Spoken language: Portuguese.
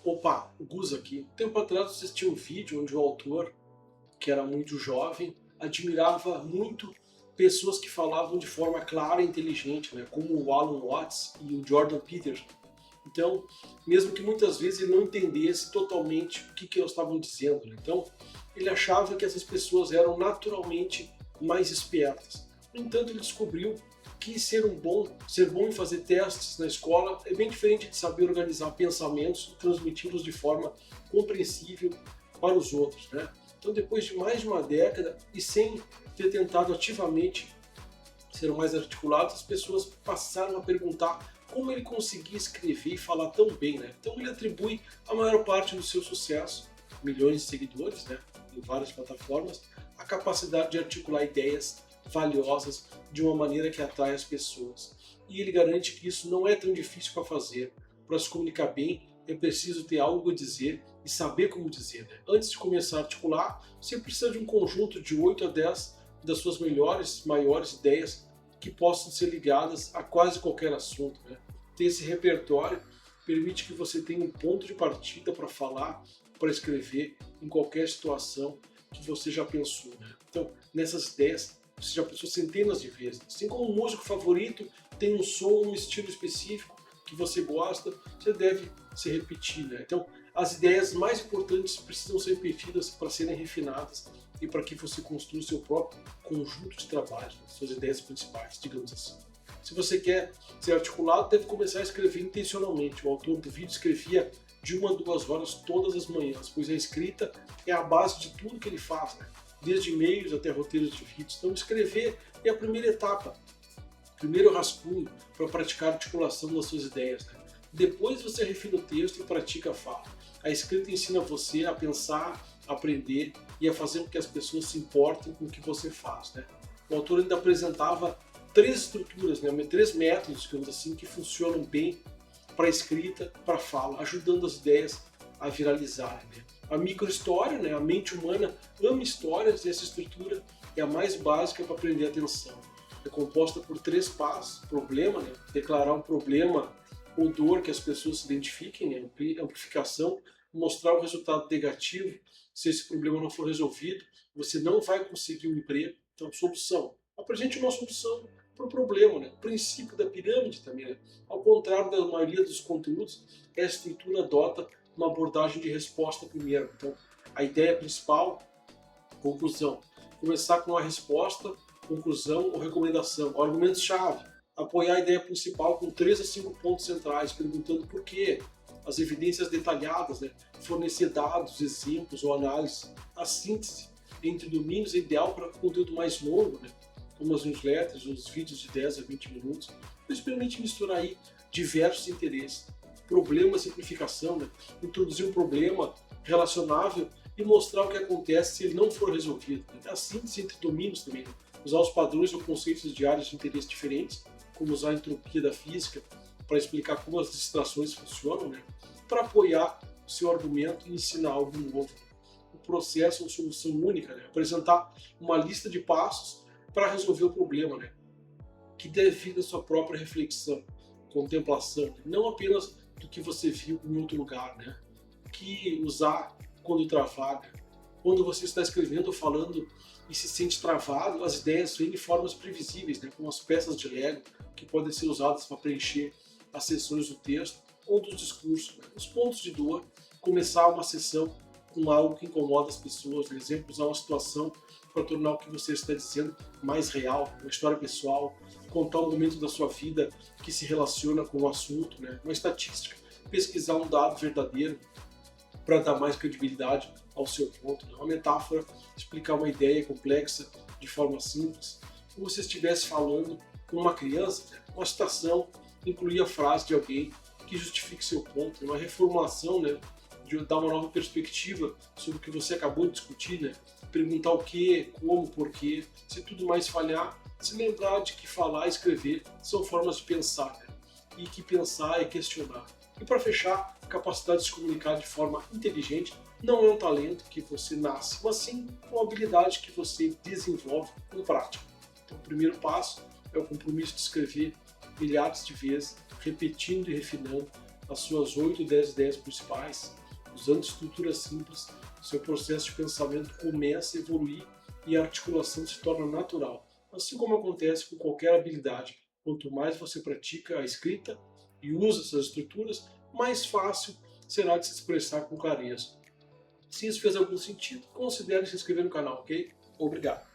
Opa, o Gus aqui. Tempo atrás eu assisti um vídeo onde o autor, que era muito jovem, admirava muito pessoas que falavam de forma clara e inteligente, né? Como o Alan Watts e o Jordan Peterson. Então, mesmo que muitas vezes ele não entendesse totalmente o que eles estavam dizendo, né? Então, ele achava que essas pessoas eram naturalmente mais espertas. No entanto, ele descobriu que ser bom em fazer testes na escola é bem diferente de saber organizar pensamentos e transmiti-los de forma compreensível para os outros, né? Então, depois de mais de uma década e sem ter tentado ativamente ser mais articulado, as pessoas passaram a perguntar como ele conseguia escrever e falar tão bem, né? Então ele atribui a maior parte do seu sucesso, milhões de seguidores, né, em várias plataformas, à capacidade de articular ideias valiosas de uma maneira que atrai as pessoas. E ele garante que isso não é tão difícil para fazer. Para se comunicar bem, é preciso ter algo a dizer e saber como dizer, né? Antes de começar a articular, você precisa de um conjunto de 8 a 10 das suas maiores ideias que possam ser ligadas a quase qualquer assunto, né? Ter esse repertório permite que você tenha um ponto de partida para falar, para escrever em qualquer situação que você já pensou, né? Então, nessas ideias, você já pensou centenas de vezes. Assim como um músico favorito tem um som, um estilo específico que você gosta, você deve se repetir, né? Então, as ideias mais importantes precisam ser repetidas para serem refinadas e para que você construa o seu próprio conjunto de trabalhos, né? Suas ideias principais, digamos assim. Se você quer ser articulado, deve começar a escrever intencionalmente. O autor do vídeo escrevia de 1 a 2 horas todas as manhãs, pois a escrita é a base de tudo que ele faz, né? Desde e-mails até roteiros de vídeos. Então, escrever é a primeira etapa, primeiro rascunho para praticar a articulação das suas ideias, né? Depois você refina o texto e pratica a fala. A escrita ensina você a pensar, a aprender e a fazer com que as pessoas se importem com o que você faz, né? O autor ainda apresentava 3 estruturas, né? 3 métodos, digamos assim, que funcionam bem para a escrita, para a fala, ajudando as ideias a viralizarem, né? A microhistória, né? A mente humana ama histórias e essa estrutura é a mais básica para prender a atenção. É composta por 3 passos: problema, né? Declarar um problema ou dor que as pessoas se identifiquem, né? Amplificação, mostrar o resultado negativo. Se esse problema não for resolvido, você não vai conseguir um emprego. Então, solução. Apresente uma solução para o problema, né? O princípio da pirâmide também, né? Ao contrário da maioria dos conteúdos, essa estrutura adota uma abordagem de resposta primeiro. Então, a ideia principal, conclusão. Começar com a resposta, conclusão ou recomendação. Argumentos-chave. Apoiar a ideia principal com 3 a 5 pontos centrais, perguntando por quê. As evidências detalhadas, né? Fornecer dados, exemplos ou análise. A síntese entre domínios é ideal para conteúdo mais longo, né? Como as newsletters, os vídeos de 10 a 20 minutos. Isso permite misturar aí diversos interesses. Problema, simplificação, né? Introduzir um problema relacionável e mostrar o que acontece se ele não for resolvido. A síntese entre domínios também, né? Usar os padrões ou conceitos de áreas de interesse diferentes, como usar a entropia da física para explicar como as distrações funcionam, né? Para apoiar o seu argumento e ensinar algo novo. O processo é uma solução única, né? Apresentar uma lista de passos para resolver o problema, né? Que deve da sua própria reflexão, contemplação, né? Não apenas do que você viu em outro lugar, né? Que usar quando travar, né? Quando você está escrevendo ou falando e se sente travado, as ideias vêm de formas previsíveis, né? Como as peças de Lego que podem ser usadas para preencher as seções do texto ou do discurso, né? Os pontos de dor, começar uma sessão com algo que incomoda as pessoas, por exemplo, usar uma situação para tornar o que você está dizendo mais real, uma história pessoal, contar um momento da sua vida que se relaciona com o assunto, né? Uma estatística, pesquisar um dado verdadeiro para dar mais credibilidade ao seu ponto, né? Uma metáfora, explicar uma ideia complexa de forma simples, como se estivesse falando com uma criança, né? Uma citação, incluir a frase de alguém que justifique seu ponto, uma reformulação, né? De dar uma nova perspectiva sobre o que você acabou de discutir, né? Perguntar o que, como, porquê. Se tudo mais falhar, se lembrar de que falar e escrever são formas de pensar, né? E que pensar é questionar. E para fechar, a capacidade de se comunicar de forma inteligente não é um talento que você nasce, mas sim uma habilidade que você desenvolve com prática. Então, o primeiro passo é o compromisso de escrever milhares de vezes, repetindo e refinando, as suas 8, 10 ideias principais, usando estruturas simples, seu processo de pensamento começa a evoluir e a articulação se torna natural. Assim como acontece com qualquer habilidade, quanto mais você pratica a escrita e usa essas estruturas, mais fácil será de se expressar com clareza. Se isso fez algum sentido, considere se inscrever no canal, ok? Obrigado.